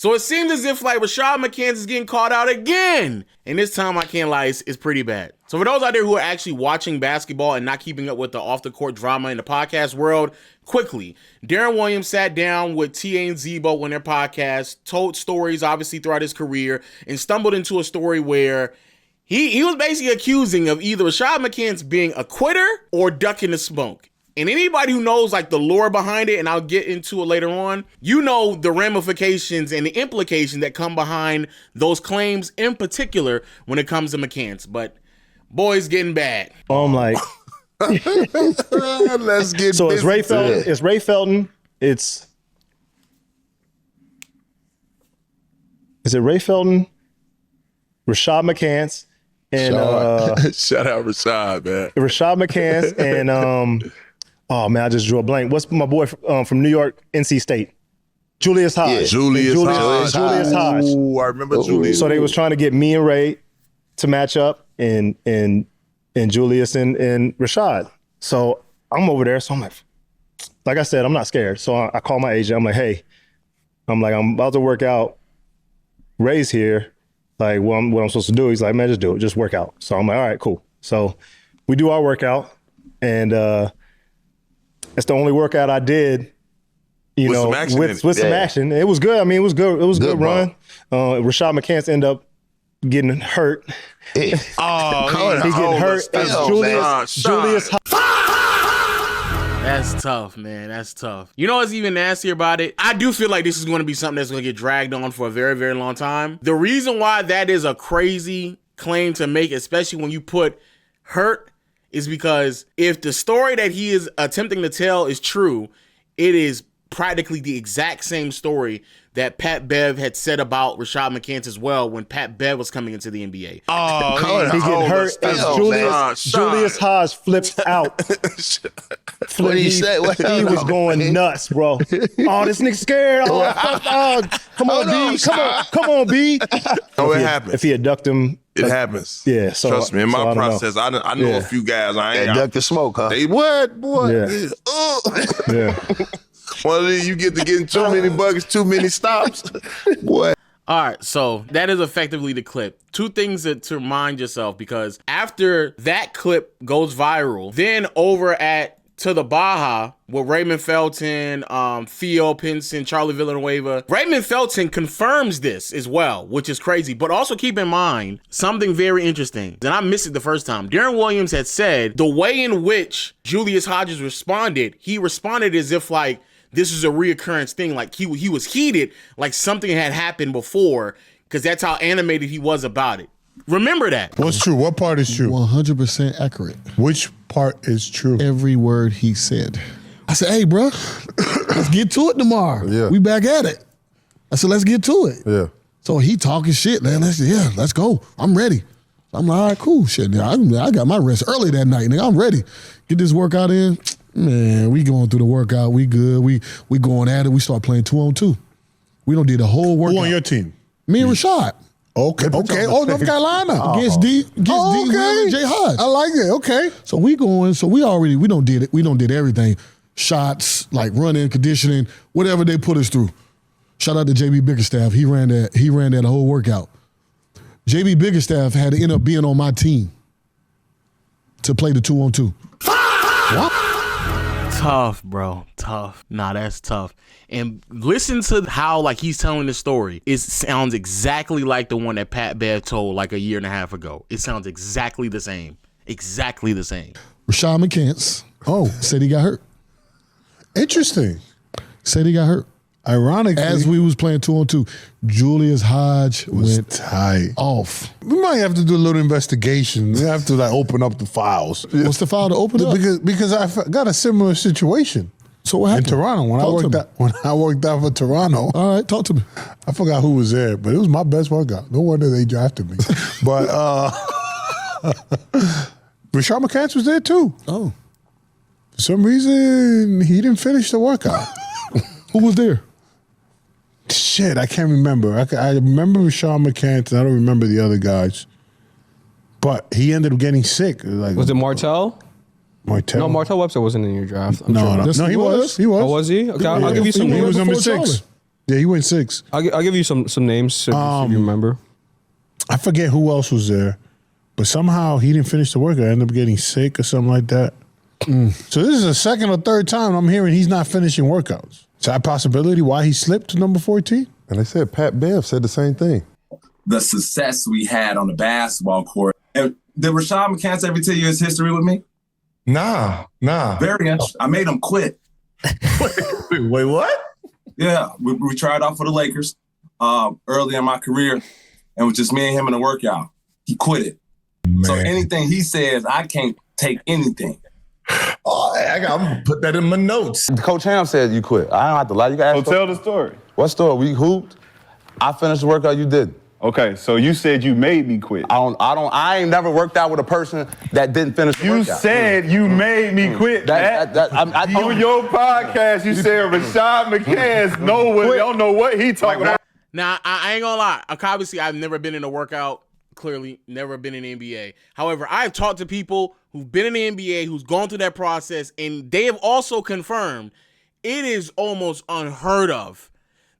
So it seems as if like Rashad McCants is getting called out again. And this time, I can't lie, it's pretty bad. So for those out there who are actually watching basketball and not keeping up with the off-the-court drama in the podcast world, quickly, Deron Williams sat down with TA and Zebo on their podcast, told stories obviously throughout his career, and stumbled into a story where he was basically accusing of either Rashad McCants being a quitter or ducking the smoke. And anybody who knows like the lore behind it, and I'll get into it later on, you know the ramifications and the implications that come behind those claims, in particular when it comes to McCants. But boy's getting bad. I'm like, let's get so it's Ray Felton. It's Ray Felton. Is it Ray Felton, Rashad McCants, and shout out Rashad, man. Rashad McCants and oh man, I just drew a blank. What's my boy from New York, NC State? Julius Hodge. Yeah, Julius Hodge. Ooh, I remember Julius. So they was trying to get me and Ray to match up, and Julius and Rashad. So I'm over there. So I'm like I said, I'm not scared. So I call my agent. I'm like, hey, I'm about to work out. Ray's here. Like, what I'm supposed to do? He's like, man, just do it. Just work out. So I'm like, all right, cool. So we do our workout, and it's the only workout I did, with some action. It was good. I mean, it was good. It was a good run. Rashad McCants ended up getting hurt. Oh, he getting hurt. Julius. That's tough, man. That's tough. You know what's even nastier about it? I do feel like this is going to be something that's going to get dragged on for a very, very long time. The reason why that is a crazy claim to make, especially when you put hurt, is because if the story that he is attempting to tell is true, it is practically the exact same story that Pat Bev had said about Rashad McCants as well when Pat Bev was coming into the NBA. Oh, he getting hurt and Julius Hodge flipped out. What did he say? He was going nuts, bro. Oh, this nigga scared. Oh, come on, B. Come on, B. Oh, it happens. If he had ducked him, it happens. Yeah. So, trust me, in my process, I know a few guys. I ain't duck the smoke, huh? They what, boy? Yeah. Yeah. Well, you get to getting too many buckets, too many stops. What? All right, so that is effectively the clip. Two things to remind yourself, because after that clip goes viral, then over at To the Baja with Raymond Felton, Theo Pinson, Charlie Villanueva, Raymond Felton confirms this as well, which is crazy. But also keep in mind something very interesting, and I missed it the first time. Deron Williams had said the way in which Julius Hodges responded, he responded as if like this is a reoccurrence thing, like he was heated, like something had happened before, because that's how animated he was about it. Remember that. What's true? What part is true? 100% accurate. Which part is true? Every word he said. I said, hey, bro, let's get to it tomorrow. Yeah. We back at it. I said, let's get to it. Yeah. So he talking shit, man. Let's go. I'm ready. I'm like, all right, cool. Shit, nigga, I got my rest early that night, nigga. I'm ready. Get this workout in. Man, we going through the workout. We good. We going at it. We start playing 2-on-2. We done did the whole workout. Who on your team? Me and Rashad. Okay. Oh, North Carolina. Against D and J Hodge. I like it. Okay. So we going, we don't did it. We don't did everything. Shots, like running, conditioning, whatever they put us through. Shout out to JB Bickerstaff. He ran that whole workout. JB Bickerstaff had to end up being on my team to play the 2-on-2. What? Tough, bro. Tough. Nah, that's tough. And listen to how like he's telling the story. It sounds exactly like the one that Pat Bev told like a year and a half ago. It sounds exactly the same. Exactly the same. Rashad McCants said he got hurt. Interesting. Said he got hurt. Ironically, as we was playing 2-on-2, Julius Hodge went tight off. We might have to do a little investigation. We have to like open up the files. What's the file to open up? Because I got a similar situation. So what happened? In Toronto, when I worked out for Toronto. All right, talk to me. I forgot who was there, but it was my best workout. No wonder they drafted me. But Rashad McCants was there too. Oh. For some reason, he didn't finish the workout. Who was there? Shit, I can't remember. I remember Rashad McCants, and I don't remember the other guys. But he ended up getting sick. Like, was it Martell? Martell? No, Martell Webster wasn't in your draft. No, he was. He was. Oh, was he? Okay, I'll give you some. He was number 6. Yeah, he went 6. I'll give you some names if you remember. I forget who else was there, but somehow he didn't finish the workout. Ended up getting sick or something like that. So this is the second or third time I'm hearing he's not finishing workouts. Is that a possibility why he slipped to number 14? And they said Pat Bev said the same thing. The success we had on the basketball court. And did Rashad McCants ever tell you his history with me? Nah. Very interesting. I made him quit. Wait, what? Yeah, we tried out for the Lakers early in my career, and it was just me and him in the workout. He quit it. Man. So anything he says, I can't take anything. Oh, I'm gonna put that in my notes. Coach Ham said you quit. I don't have to lie. You got. So tell the story. What story? We hooped. I finished the workout. You didn't. Okay, so you said you made me quit. I ain't never worked out with a person that didn't finish the workout. You said you made me quit, on your podcast, you said Rashad McCants don't know what he talking about. Now, I ain't gonna lie. Obviously, I've never been in a workout. Clearly, never been in the NBA. However, I've talked to people who've been in the NBA, who's gone through that process, and they have also confirmed it is almost unheard of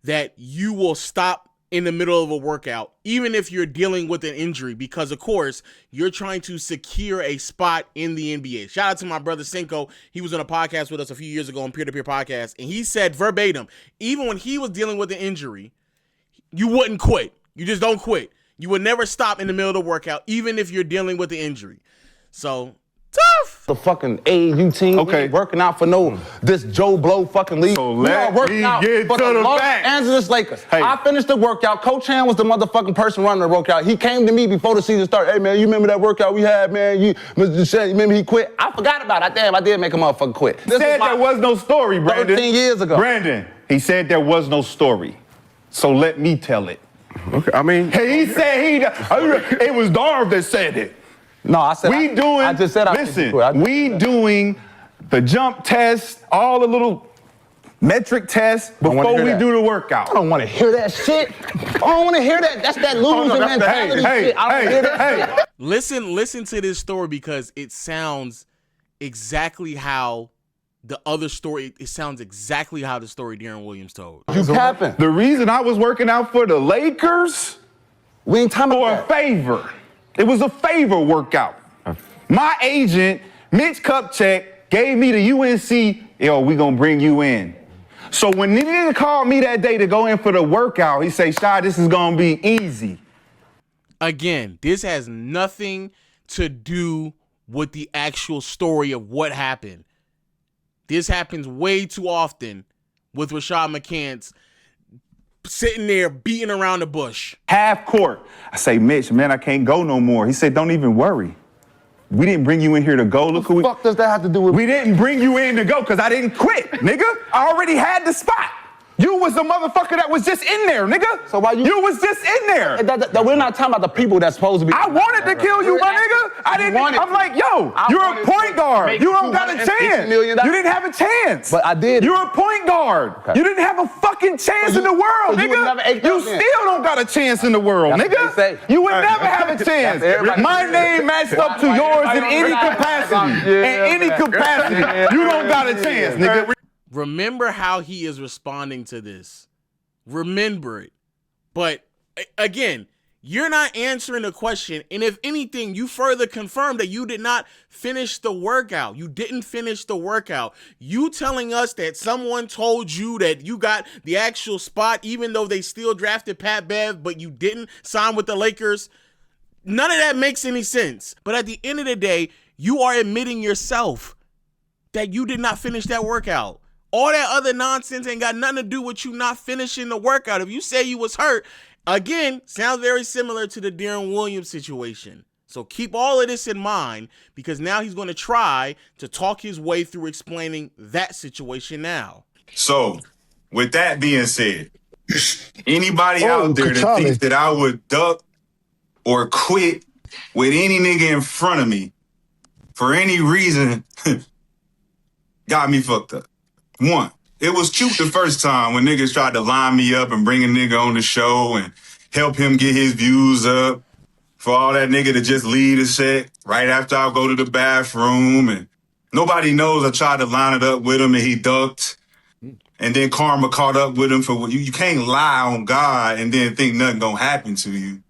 that you will stop in the middle of a workout, even if you're dealing with an injury, because of course you're trying to secure a spot in the NBA. Shout out to my brother Cinco. He was on a podcast with us a few years ago on Peer-to-Peer Podcast, and he said verbatim, even when he was dealing with an injury, you wouldn't quit. You just don't quit. You would never stop in the middle of the workout, even if you're dealing with the injury. So tough. The fucking AAU team, Okay, working out for this Joe Blow fucking league. So we are working out for the Los Angeles Lakers. Hey. I finished the workout. Coach Ham was the motherfucking person running the workout. He came to me before the season started. Hey man, you remember that workout we had, man? You remember he quit? I forgot about it. Damn, I did make a motherfucker quit. He said there was no story, Brandon. 13 years ago. Brandon, he said there was no story. So let me tell it. Okay, I mean, Hey, he said it was Darv that said it. No, I said We doing the jump test, all the little metric tests before we do the workout. I don't want to hear that shit. I don't want to hear that. That's that losing mentality shit. I don't hear that shit. Listen to this story because it sounds exactly how the other story, it sounds exactly how the story Deron Williams told. You capping. The reason I was working out for the Lakers We ain't talking for about a favor. It was a favor workout. My agent, Mitch Kupchak, gave me the UNC, yo, we gonna bring you in. So when the nigga called me that day to go in for the workout, he say, Shy, this is gonna be easy. Again, this has nothing to do with the actual story of what happened. This happens way too often with Rashad McCants sitting there beating around the bush. Half court. I say, Mitch, man, I can't go no more. He said, don't even worry. We didn't bring you in here to go. Look who fuck does that have to do with? We didn't bring you in to go because I didn't quit, nigga. I already had the spot. You was the motherfucker that was just in there, nigga. So why you was just in there. We're not talking about the people that's supposed to be. I wanted to kill you, my nigga. I didn't. I'm like, yo, you're a point guard. You don't got a chance. You didn't have a chance. But I did. You're a point guard. Okay. You didn't have a fucking chance in the world, nigga. You still don't got a chance in the world, nigga. You would never have a chance. My name matched up to yours in any capacity. In any capacity, you don't got a chance, nigga. Remember how he is responding to this. Remember it. But again, you're not answering the question. And if anything, you further confirm that you did not finish the workout. You didn't finish the workout. You telling us that someone told you that you got the actual spot, even though they still drafted Pat Bev, but you didn't sign with the Lakers. None of that makes any sense. But at the end of the day, you are admitting yourself that you did not finish that workout. All that other nonsense ain't got nothing to do with you not finishing the workout. If you say you was hurt, again, sounds very similar to the Deron Williams situation. So keep all of this in mind because now he's going to try to talk his way through explaining that situation now. So, with that being said, anybody out there that thinks that I would duck or quit with any nigga in front of me for any reason got me fucked up. One, it was cute the first time when niggas tried to line me up and bring a nigga on the show and help him get his views up. For all that nigga to just leave the set right after I go to the bathroom and nobody knows I tried to line it up with him and he ducked. And and then karma caught up with him for what you can't lie on God and then think nothing gonna happen to you.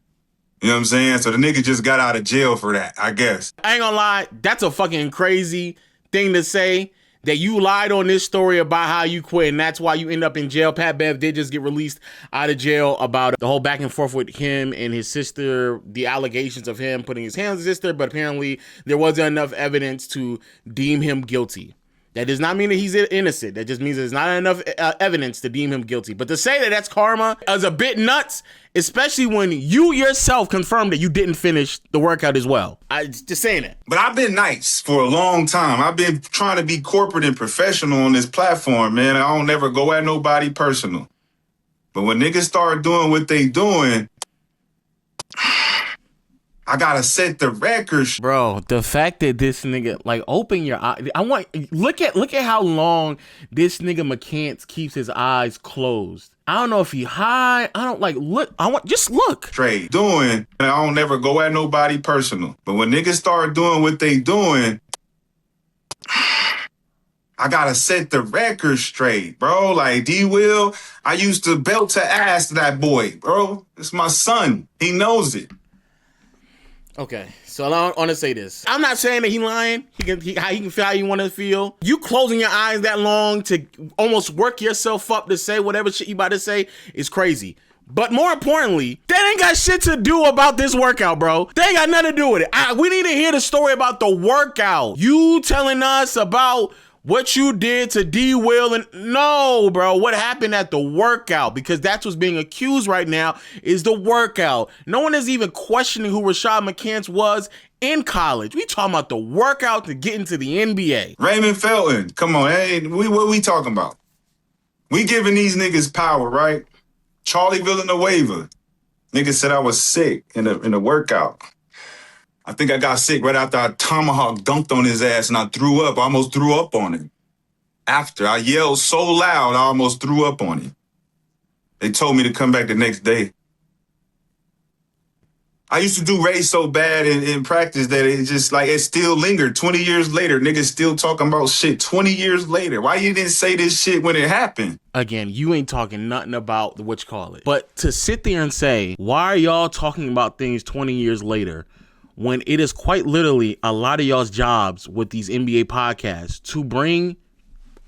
You know what I'm saying? So the nigga just got out of jail for that, I guess. I ain't gonna lie, that's a fucking crazy thing to say, that you lied on this story about how you quit and that's why you end up in jail. Pat Bev did just get released out of jail about the whole back and forth with him and his sister, the allegations of him putting his hands on his sister, but apparently there wasn't enough evidence to deem him guilty. That does not mean that he's innocent. That just means there's not enough evidence to deem him guilty. But to say that that's karma is a bit nuts, especially when you yourself confirmed that you didn't finish the workout as well. I just saying it. But I've been nice for a long time. I've been trying to be corporate and professional on this platform, man. I don't never go at nobody personal. But when niggas start doing what they doing, I gotta set the record. Bro, the fact that this nigga, like, open your eyes. Look at how long this nigga McCants keeps his eyes closed. I don't know if he high. I don't look. Just look. Straight doing, and I don't never go at nobody personal. But when niggas start doing what they doing, I gotta set the record straight, bro. Like D-Will, I used to belt to ass to that boy, bro. It's my son. He knows it. Okay, so I want to say this. I'm not saying that he lying. He can feel how you want to feel. You closing your eyes that long to almost work yourself up to say whatever shit you about to say is crazy. But more importantly, that ain't got shit to do about this workout, bro. They ain't got nothing to do with it. We need to hear the story about the workout. You telling us about what you did to D-Will and no, bro, what happened at the workout? Because that's what's being accused right now is the workout. No one is even questioning who Rashad McCants was in college. We talking about the workout to get into the NBA. Raymond Felton, come on, hey, what we talking about? We giving these niggas power, right? Charlie Villanueva, nigga said I was sick in the workout. I think I got sick right after I tomahawk dunked on his ass and I threw up. I almost threw up on him. After I yelled so loud, I almost threw up on him. They told me to come back the next day. I used to do race so bad in practice that it just like it still lingered. 20 years later, niggas still talking about shit 20 years later. Why you didn't say this shit when it happened? Again, you ain't talking nothing about the whatchamacallit. But to sit there and say, why are y'all talking about things 20 years later? When it is quite literally a lot of y'all's jobs with these NBA podcasts to bring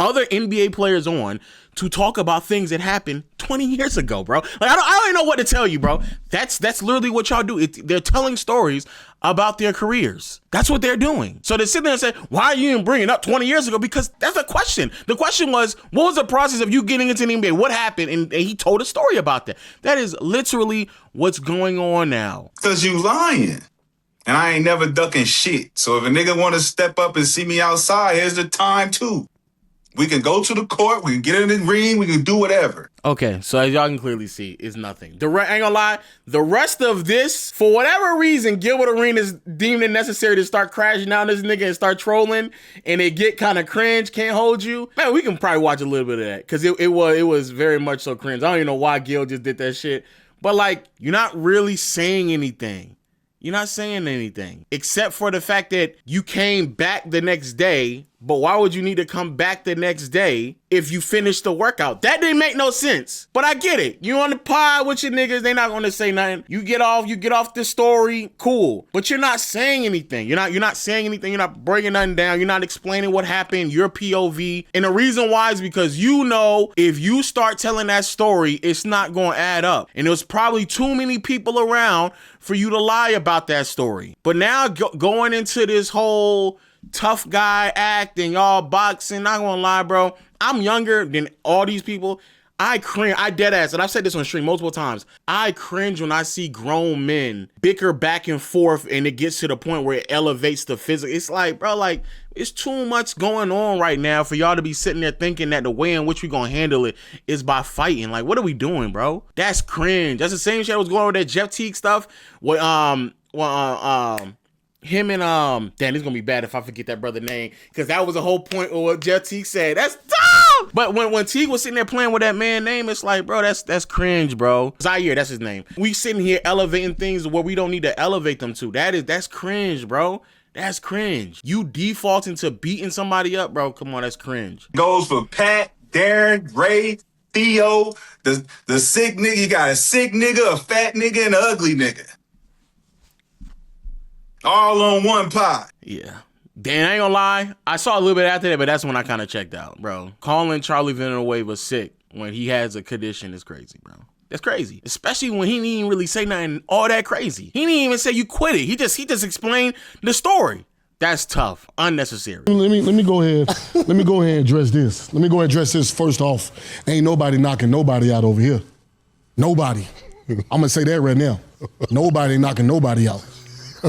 other NBA players on to talk about things that happened 20 years ago, bro. Like I don't even know what to tell you, bro. That's literally what y'all do. They're telling stories about their careers. That's what they're doing. So to sit there and say, why are you even bringing up 20 years ago? Because that's the question. The question was, what was the process of you getting into the NBA? What happened? And he told a story about that. That is literally what's going on now. Because you lying. And I ain't never ducking shit. So if a nigga want to step up and see me outside, here's the time too. We can go to the court, we can get in the ring, we can do whatever. Okay, so as y'all can clearly see, it's nothing. Ain't gonna lie, the rest of this, for whatever reason, Gilbert Arenas deemed it necessary to start crashing out this nigga and start trolling, and it get kind of cringe, can't hold you. Man, we can probably watch a little bit of that, because it was very much so cringe. I don't even know why Gil just did that shit. But like, you're not really saying anything. You're not saying anything except for the fact that you came back the next day. But why would you need to come back the next day if you finished the workout? That didn't make no sense. But I get it. You on the pod with your niggas, they not gonna say nothing. You get off the story, cool. But you're not saying anything. You're not saying anything. You're not breaking nothing down. You're not explaining what happened, your POV. And the reason why is because you know if you start telling that story, it's not gonna add up. And there's probably too many people around for you to lie about that story. But now going into this whole tough guy act and y'all boxing, not gonna lie, bro, I'm younger than all these people. I cringe, I dead ass, and I've said this on stream multiple times. I cringe when I see grown men bicker back and forth and it gets to the point where it elevates the physical. It's like, bro, like, it's too much going on right now for y'all to be sitting there thinking that the way in which we gonna handle it is by fighting. Like, what are we doing, bro? That's cringe. That's the same shit that was going on with that Jeff Teague stuff. With him and damn, it's gonna be bad if I forget that brother name, because that was the whole point of what Jeff Teague said. That's dumb. But when Teague was sitting there playing with that man name, it's like, bro, that's cringe, bro. Zaire, that's his name. We sitting here elevating things where we don't need to elevate them to. That's cringe, bro. That's cringe. You defaulting to beating somebody up, bro. Come on, that's cringe. Goes for Pat Darren, Ray, Theo, the sick nigga. You got a sick nigga, a fat nigga, and an ugly nigga. All on one pot. Yeah. Dan, I ain't gonna lie. I saw a little bit after that, but that's when I kind of checked out, bro. Calling Charlie Villanueva sick when he has a condition is crazy, bro. That's crazy. Especially when he didn't even really say nothing all that crazy. He didn't even say you quit it. He just explained the story. That's tough. Unnecessary. Let me go ahead. Let me go ahead and address this. Let me go ahead and address this first off. Ain't nobody knocking nobody out over here. Nobody. I'm gonna say that right now. Nobody knocking nobody out.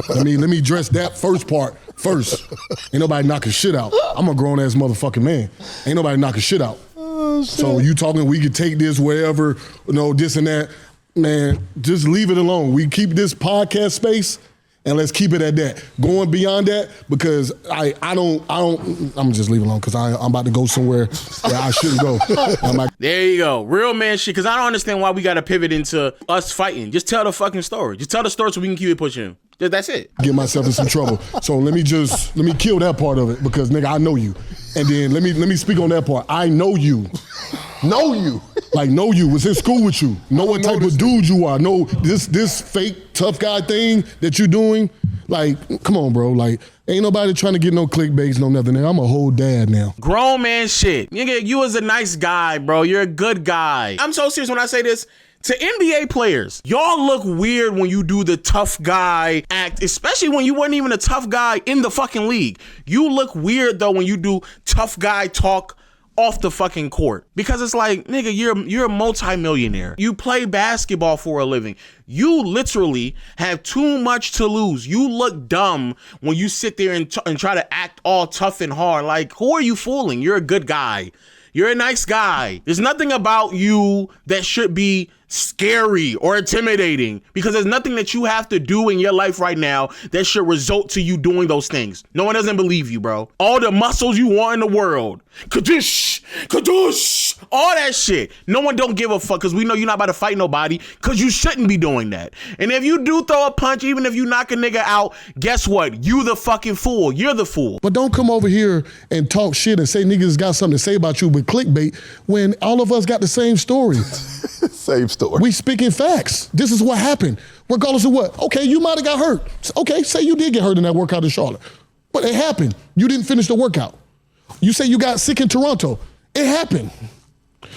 Let me address that first part first. Ain't nobody knocking shit out. I'm a grown ass motherfucking man. Ain't nobody knocking shit out. Oh, shit. So you talking we could take this wherever, this and that. Man, just leave it alone. We keep this podcast space and let's keep it at that. Going beyond that, because I'm just leave it alone because I'm about to go somewhere where I shouldn't go. There you go. Real man shit, because I don't understand why we got to pivot into us fighting. Just tell the fucking story. Just tell the story so we can keep it pushing. That's it. Get myself in some trouble. So let me kill that part of it because nigga, I know you. And then let me speak on that part. I know you. Know you. Like know you. Was in school with you. Know what type of dude you are. Know this fake tough guy thing that you're doing. Like, come on, bro. Like, ain't nobody trying to get no clickbaits, no nothing. I'm a whole dad now. Grown man shit. Nigga, you was a nice guy, bro. You're a good guy. I'm so serious when I say this. To NBA players, y'all look weird when you do the tough guy act, especially when you weren't even a tough guy in the fucking league. You look weird though when you do tough guy talk off the fucking court, because it's like, nigga, you're a multimillionaire. You play basketball for a living. You literally have too much to lose. You look dumb when you sit there and try to act all tough and hard. Like, who are you fooling? You're a good guy. You're a nice guy. There's nothing about you that should be scary or intimidating, because there's nothing that you have to do in your life right now that should result to you doing those things. No one doesn't believe you, bro. All the muscles you want in the world. Kadoosh, kadoosh, all that shit. No one don't give a fuck, because we know you're not about to fight nobody, because you shouldn't be doing that. And if you do throw a punch, even if you knock a nigga out, guess what? You the fucking fool. You're the fool. But don't come over here and talk shit and say niggas got something to say about you with clickbait when all of us got the same story. Same story. We speaking facts. This is what happened. Regardless of what. Okay, you might have got hurt. Okay, say you did get hurt in that workout in Charlotte. But it happened. You didn't finish the workout. You say you got sick in Toronto. It happened.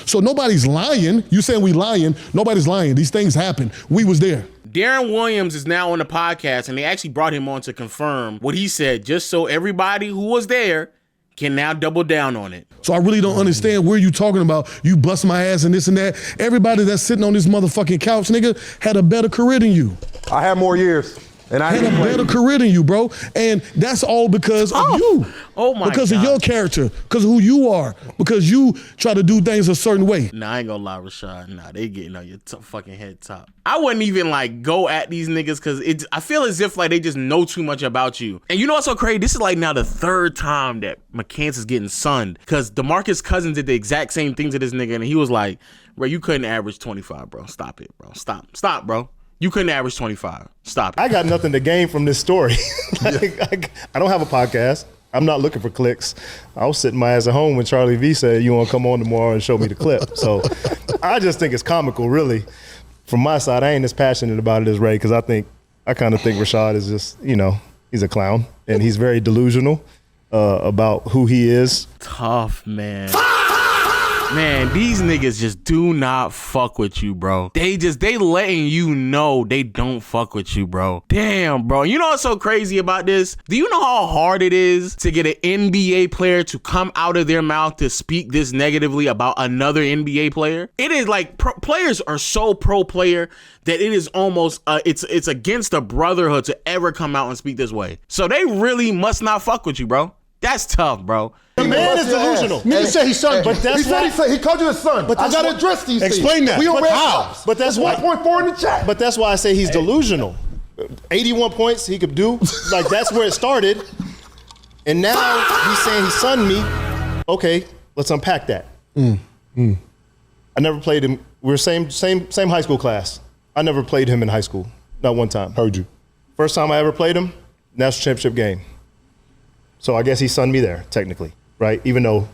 So nobody's lying. You saying we lying. Nobody's lying. These things happen. We was there. Darren Williams is now on the podcast, and they actually brought him on to confirm what he said, just so everybody who was there can now double down on it. So I really don't understand where you talking about. You bust my ass and this and that. Everybody that's sitting on this motherfucking couch, nigga, had a better career than you. I had more years. And I had a better career than you, bro. And that's all because of you. Oh my God. Because of your character. Because of who you are. Because you try to do things a certain way. Nah, I ain't gonna lie, Rashad. Nah, they getting on your fucking head top. I wouldn't even like go at these niggas, because I feel as if like they just know too much about you. And you know what's so crazy? This is like now the third time that McCants is getting sunned, because DeMarcus Cousins did the exact same thing to this nigga, and he was like, bro, you couldn't average 25, bro. Stop it, bro. Stop, bro. You couldn't average 25. Stop it. I got nothing to gain from this story. I don't have a podcast. I'm not looking for clicks. I was sitting my ass at home when Charlie V said, you want to come on tomorrow and show me the clip. So I just think it's comical, really. From my side, I ain't as passionate about it as Ray, because I kind of think Rashad is just, he's a clown. And he's very delusional about who he is. Tough, man. Man, these niggas just do not fuck with you, bro. They letting you know they don't fuck with you, bro. Damn, bro. You know what's so crazy about this? Do you know how hard it is to get an NBA player to come out of their mouth to speak this negatively about another NBA player? It is like players are so pro player that it is almost, it's against the Brotherhood to ever come out and speak this way. So they really must not fuck with you, bro. That's tough, bro. The man is delusional. Nigga said he's son. But that's he called you his son. But I gotta address these things. Explain that. We on But Red how? Sox. But that's 1.4 in the chat. But that's why I say he's delusional. 81 points he could do. Like, that's where it started. And now he's saying he sunned me. Okay, let's unpack that. I never played him. We're same high school class. I never played him in high school. Not one time. Heard you. First time I ever played him, national championship game. So I guess he sunned me there, technically, right? Even though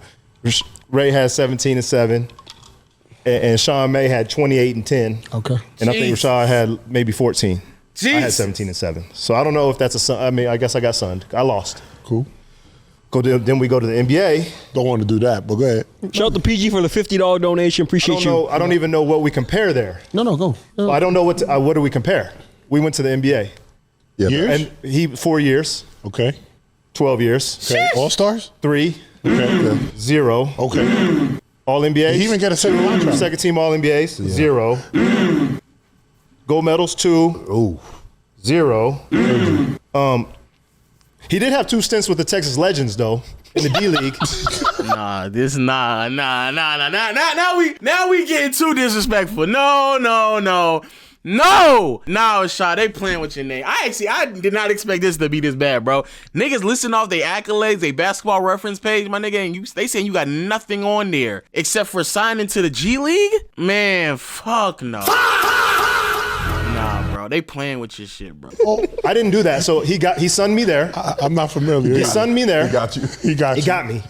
Ray had 17 and 7. And Sean May had 28 and 10. Okay. And I think Rashad had maybe 14. Jeez. I had 17 and 7. So I don't know if that's a son. I mean, I guess I got sunned. I lost. Cool. Then we go to the NBA. Don't want to do that, but go ahead. Shout out to PG for the $50 donation. Appreciate you. I don't even know what we compare there. No, go. No. I don't know what do we compare. We went to the NBA. Yeah. Years? And he 4 years. Okay. 12 years. Okay. All-Stars? 3. Okay. 0. Okay. All NBAs. Did he even get a second contract? Second team All NBAs. Yeah. 0. Gold medals 2. Ooh. 0. He did have 2 stints with the Texas Legends though in the D League. Now we getting too disrespectful. No, Shot, they playing with your name. I did not expect this to be this bad, bro. Niggas listen off their accolades, they basketball reference page, my nigga, and they saying you got nothing on there except for signing to the G League? Man, fuck no. Nah, bro, they playing with your shit, bro. Oh, I didn't do that. So he sunned me there. I'm not familiar. He sunned me there. He got you. He got me.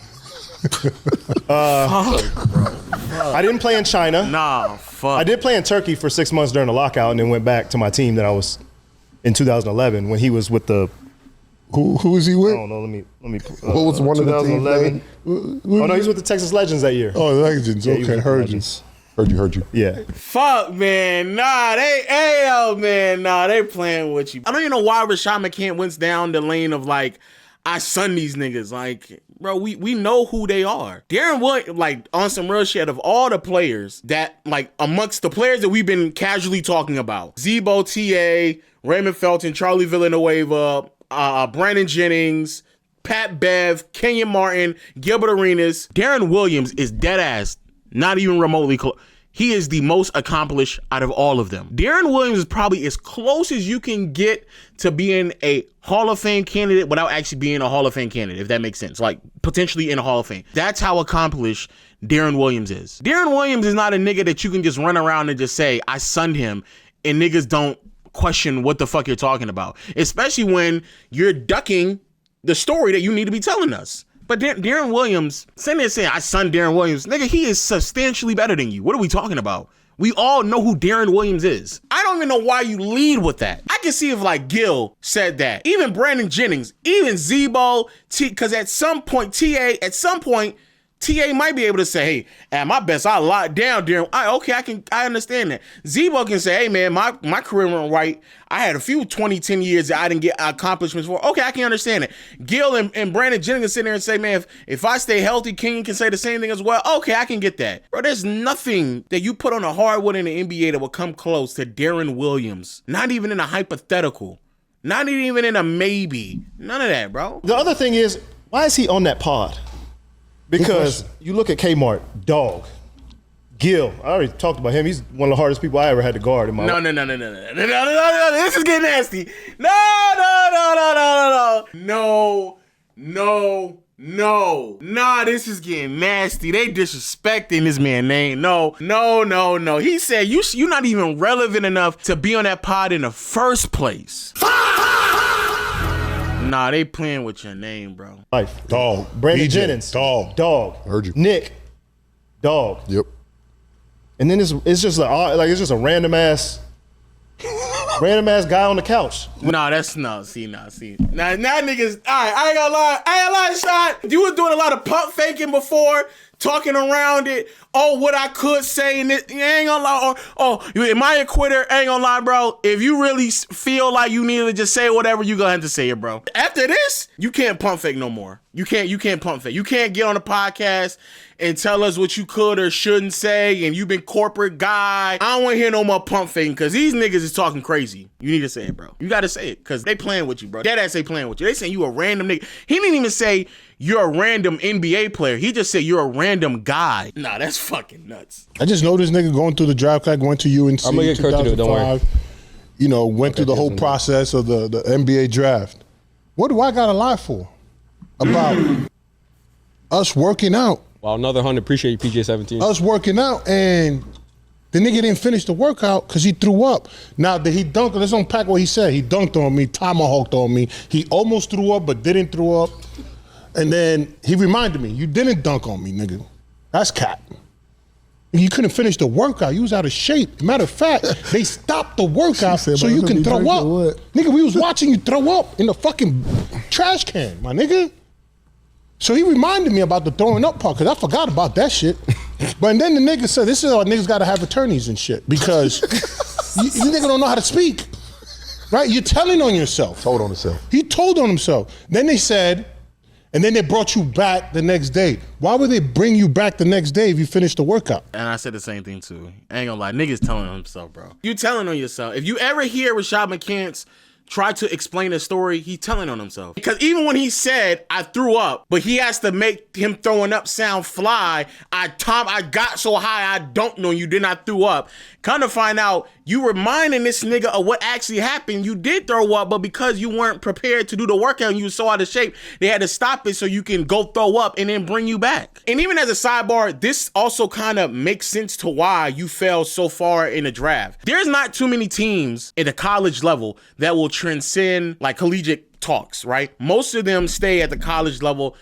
I didn't play in China. Nah, fuck. I did play in Turkey for 6 months during the lockout, and then went back to my team that I was in 2011 when he was with the. Who was he with? I don't know. Let me. What was one of the teams? 2011. Oh no, he's with the Texas Legends that year. Oh, the Legends. Yeah, Okay, heard you. Yeah. Fuck, man. They playing with you. I don't even know why Rashad McCants went down the lane of like, I son these niggas. Like, bro, we know who they are. Darren Wood, like, on some real shit, of all the players that, like, amongst the players that we've been casually talking about, Zebo, T.A., Raymond Felton, Charlie Villanueva, Brandon Jennings, Pat Bev, Kenyon Martin, Gilbert Arenas, Darren Williams is dead ass, not even remotely close. He is the most accomplished out of all of them. Darren Williams is probably as close as you can get to being a Hall of Fame candidate without actually being a Hall of Fame candidate, if that makes sense. Like, potentially in a Hall of Fame. That's how accomplished Darren Williams is. Darren Williams is not a nigga that you can just run around and just say, I sunned him, and niggas don't question what the fuck you're talking about. Especially when you're ducking the story that you need to be telling us. But Darren Williams, sitting there saying, I son Darren Williams, nigga, he is substantially better than you. What are we talking about? We all know who Darren Williams is. I don't even know why you lead with that. I can see if like Gil said that. Even Brandon Jennings, even Zebo, because at some point, TA might be able to say, hey, at my best, I locked down Darren. I understand that. Zebo can say, hey, man, my career went right. I had a few 20-10 years that I didn't get accomplishments for. Okay, I can understand it. Gil and Brandon Jennings can sit there and say, man, if I stay healthy, King can say the same thing as well. Okay, I can get that. Bro, there's nothing that you put on a hardwood in the NBA that will come close to Darren Williams. Not even in a hypothetical. Not even in a maybe. None of that, bro. The other thing is, why is he on that pod? Because you look at Kmart, dog. Gil, I already talked about him. He's one of the hardest people I ever had to guard in my life. No. This is getting nasty. No. Nah, this is getting nasty. They disrespecting this man's name. No. He said you're not even relevant enough to be on that pod in the first place. Nah, they playing with your name, bro. Life. Dog. Brandon BJ, Jennings. Dog. Heard you. Nick. Dog. Yep. And then it's just it's just a random ass guy on the couch. Nah, that's no. See. Now niggas. All right, I ain't gonna lie, Shot. You was doing a lot of pump faking before, talking around it. Oh, what I could say, and it, you ain't gonna lie. Am I a quitter? Ain't gonna lie, bro. If you really feel like you need to just say whatever, you gonna have to say it, bro. After this, you can't pump fake no more. You can't pump fake. You can't get on the podcast and tell us what you could or shouldn't say, and you've been corporate guy. I don't want to hear no more pump faking, because these niggas is talking crazy. You need to say it, bro. You got to say it, because they playing with you, bro. Deadass they playing with you. They saying you a random nigga. He didn't even say you're a random NBA player. He just said you're a random guy. Nah, that's fucking nuts. I just know this nigga going through the draft class, going to UNC I'm gonna get Kurt to do it, don't worry. 2005. Went through the whole process of the NBA draft. What do I got to lie for? About us working out. Wow, another 100. Appreciate you, PJ17. Us working out, and the nigga didn't finish the workout because he threw up. Now, did he dunk? Let's unpack what he said. He dunked on me, tomahawked on me. He almost threw up, but didn't throw up. And then he reminded me, you didn't dunk on me, nigga. That's cap. You couldn't finish the workout. You was out of shape. Matter of fact, they stopped the workout so you can throw up. Nigga, we was watching you throw up in the fucking trash can, my nigga. So he reminded me about the throwing up part because I forgot about that shit. But then the nigga said, this is how niggas got to have attorneys and shit because you nigga don't know how to speak, right? You're telling on yourself. Told on himself. He told on himself. Then they said, and then they brought you back the next day. Why would they bring you back the next day if you finished the workout? And I said the same thing too. I ain't gonna lie, niggas telling on himself, bro. You telling on yourself. If you ever hear Rashad McCants try to explain a story, he's telling on himself. Because even when he said, I threw up, but he has to make him throwing up sound fly, I got so high I don't know you, then I threw up. Kind of find out, you reminding this nigga of what actually happened. You did throw up, but because you weren't prepared to do the workout and you were so out of shape, they had to stop it so you can go throw up and then bring you back. And even as a sidebar, this also kind of makes sense to why you fell so far in the draft. There's not too many teams at the college level that will transcend like collegiate talks, right? Most of them stay at the college level,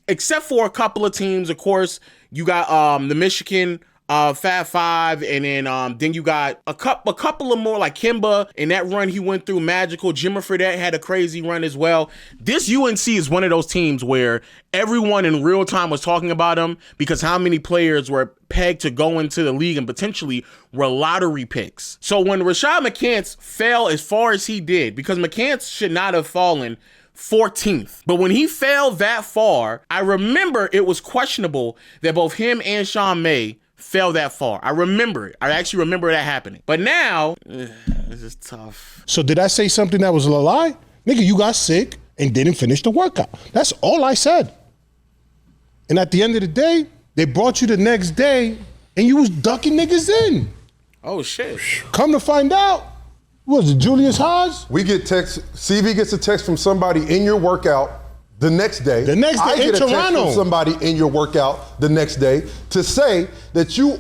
except for a couple of teams. Of course, you got the Michigan Fab Five, and then you got a couple of more like Kimba, and that run he went through magical. Jimmer Fredette had a crazy run as well. This UNC is one of those teams where everyone in real time was talking about them because how many players were pegged to go into the league and potentially were lottery picks. So when Rashad McCants fell as far as he did, because McCants should not have fallen 14th. But when he fell that far, I remember it was questionable that both him and Sean May fell that far. I remember it. I actually remember that happening. But now, this is tough. So did I say something that was a lie? Nigga, you got sick and didn't finish the workout. That's all I said. And at the end of the day, they brought you the next day and you was ducking niggas in. Oh, shit. Come to find out, what was it, Julius Haas? We get text, CV gets a text from somebody in your workout the next day. The next day I in get a text Toronto. from somebody in your workout the next day to say that you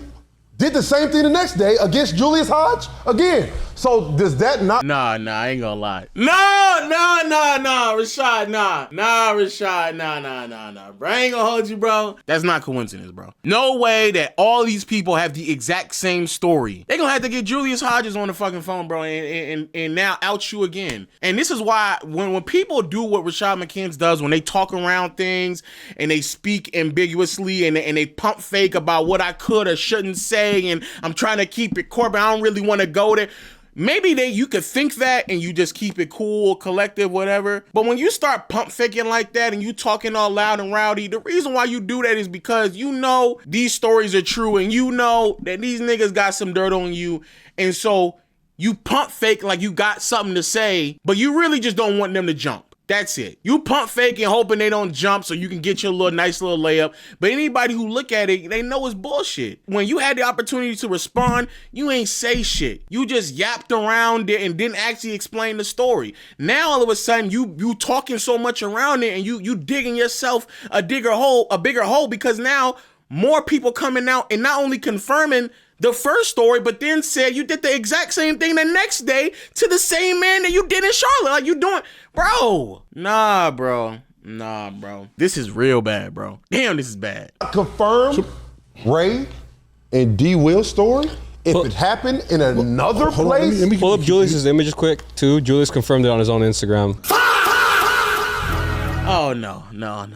did the same thing the next day against Julius Hodge again. So does that not? Nah, I ain't gonna lie. No, Rashad, nah, Rashad, nah, bro. I ain't gonna hold you, bro. That's not coincidence, bro. No way that all these people have the exact same story. They gonna have to get Julius Hodges on the fucking phone, bro, and now out you again. And this is why when people do what Rashad McCants does, when they talk around things and they speak ambiguously and they pump fake about what I could or shouldn't say, and I'm trying to keep it corporate, I don't really want to go there. Maybe you could think that and you just keep it cool, collective, whatever. But when you start pump faking like that and you talking all loud and rowdy, the reason why you do that is because you know these stories are true and you know that these niggas got some dirt on you. And so you pump fake like you got something to say, but you really just don't want them to jump. That's it. You pump faking, hoping they don't jump so you can get your nice little layup. But anybody who look at it, they know it's bullshit. When you had the opportunity to respond, you ain't say shit. You just yapped around it and didn't actually explain the story. Now all of a sudden you talking so much around it and you digging yourself a bigger hole because now more people coming out and not only confirming the first story, but then said you did the exact same thing the next day to the same man that you did in Charlotte. Like you doing, bro. Nah, bro. This is real bad, bro. Damn, this is bad. Confirm Ray and D. Will's story? If it happened in another place? Let me pull up Julius's images quick, too. Julius confirmed it on his own Instagram. Oh, no.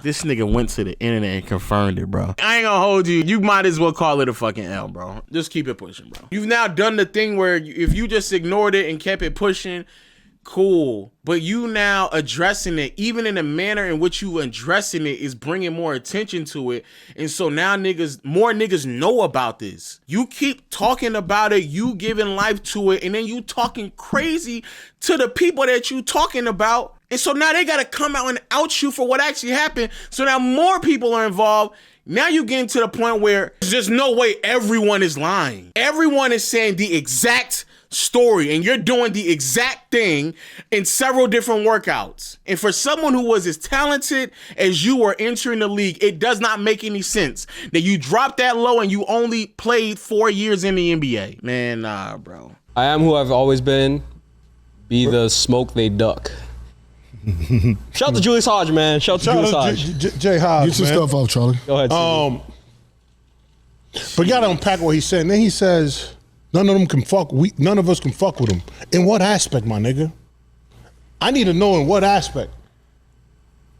This nigga went to the internet and confirmed it, bro. I ain't gonna hold you. You might as well call it a fucking L, bro. Just keep it pushing, bro. You've now done the thing where if you just ignored it and kept it pushing, cool. But you now addressing it, even in the manner in which you addressing it is bringing more attention to it. And so now more niggas know about this. You keep talking about it, you giving life to it, and then you talking crazy to the people that you talking about. And so now they got to come out and out you for what actually happened. So now more people are involved. Now you're getting to the point where there's no way everyone is lying. Everyone is saying the exact story and you're doing the exact thing in several different workouts. And for someone who was as talented as you were entering the league, it does not make any sense that you dropped that low and you only played 4 years in the NBA. Man, nah, bro. I am who I've always been. Be the smoke they duck. Shout out to Julius Hodge, man. Shout out to Julius Hodge. Jay Hodge, get your stuff off, Charlie. Go ahead, But you gotta unpack what he said. And then he says, none of us can fuck with him. In what aspect, my nigga? I need to know in what aspect.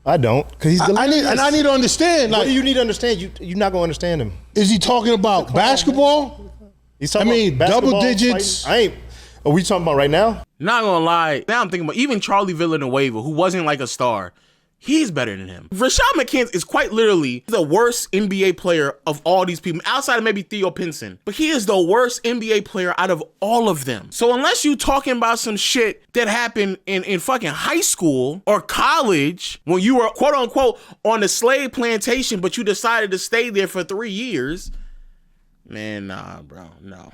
I don't, because he's delirious. I need to understand. What Like, do you need to understand? You're not gonna understand him. is he talking about basketball? He's talking about double basketball, digits. fighting. Are we talking about right now? Not gonna lie, now I'm thinking about even Charlie Villanueva, who wasn't like a star. He's better than him. Rashad McCants is quite literally the worst NBA player of all these people, outside of maybe Theo Pinson. But he is the worst NBA player out of all of them. So unless you talking about some shit that happened in fucking high school or college, when you were quote unquote on the slave plantation, but you decided to stay there for 3 years, man, nah, bro, no.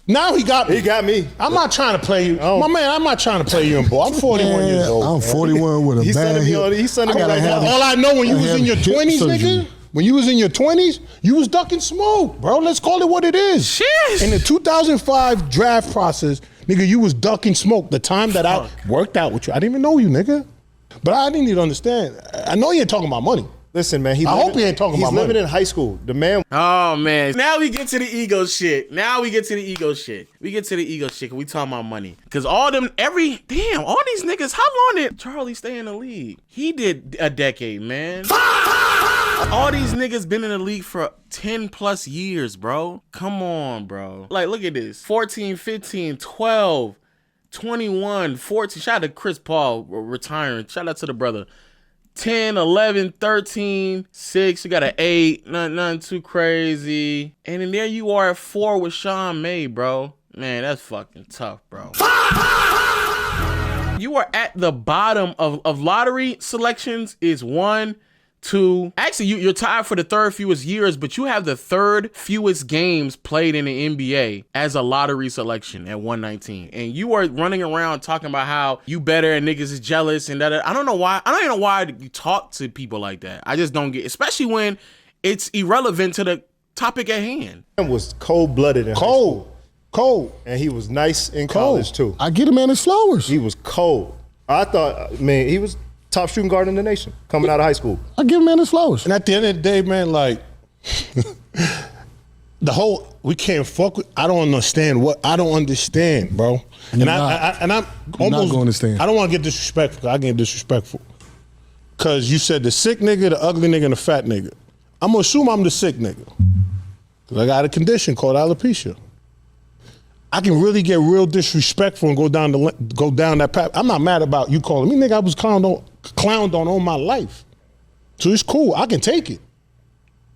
Now he got me. He got me. I'm not trying to play you. My man, I'm not trying to play you in ball. I'm 41 years old. I'm 41 with a bad hip. He's sending me right now. All I know when you was in your 20s, nigga, when you was in your 20s, you was ducking smoke, bro. Let's call it what it is. Shit. In the 2005 draft process, nigga, you was ducking smoke. The time that I worked out with you, I didn't even know you, nigga. But I didn't need to understand. I know you ain't talking about money. Listen, man. I hope he ain't talking about He's living money. in high school. The man. Oh man. Now we get to the ego shit. We get to the ego shit. We talking about money. Cause all these niggas, how long did Charlie stay in the league? He did a decade, man. All these niggas been in the league for 10 plus years, bro. Come on, bro. Like, look at this. 14, 15, 12, 21, 14. Shout out to Chris Paul retiring. Shout out to the brother. 10, 11, 13, 6, you got an 8, nothing too crazy. And then there you are at 4 with Sean May, bro. Man, that's fucking tough, bro. You are at the bottom of lottery selections is 1, 2. Actually, you're tied for the third fewest years, but you have the third fewest games played in the NBA as a lottery selection at 119. And you are running around talking about how you better and niggas is jealous and that. I don't know why. I don't even know why you talk to people like that. I just don't get, especially when it's irrelevant to the topic at hand. Man was cold-blooded in high school. Cold. And he was nice in college, too. I get him man his flowers. He was cold. I thought, man, he was top shooting guard in the nation coming out of high school. I give him man his flowers. And at the end of the day, man, like, we can't fuck with, I don't understand, bro. I'm not gonna understand. I don't want to get disrespectful. I get disrespectful. Because you said the sick nigga, the ugly nigga, and the fat nigga. I'm going to assume I'm the sick nigga. Because I got a condition called alopecia. I can really get real disrespectful and go down that path. I'm not mad about you calling me nigga. I was clowned on all my life. So it's cool. I can take it.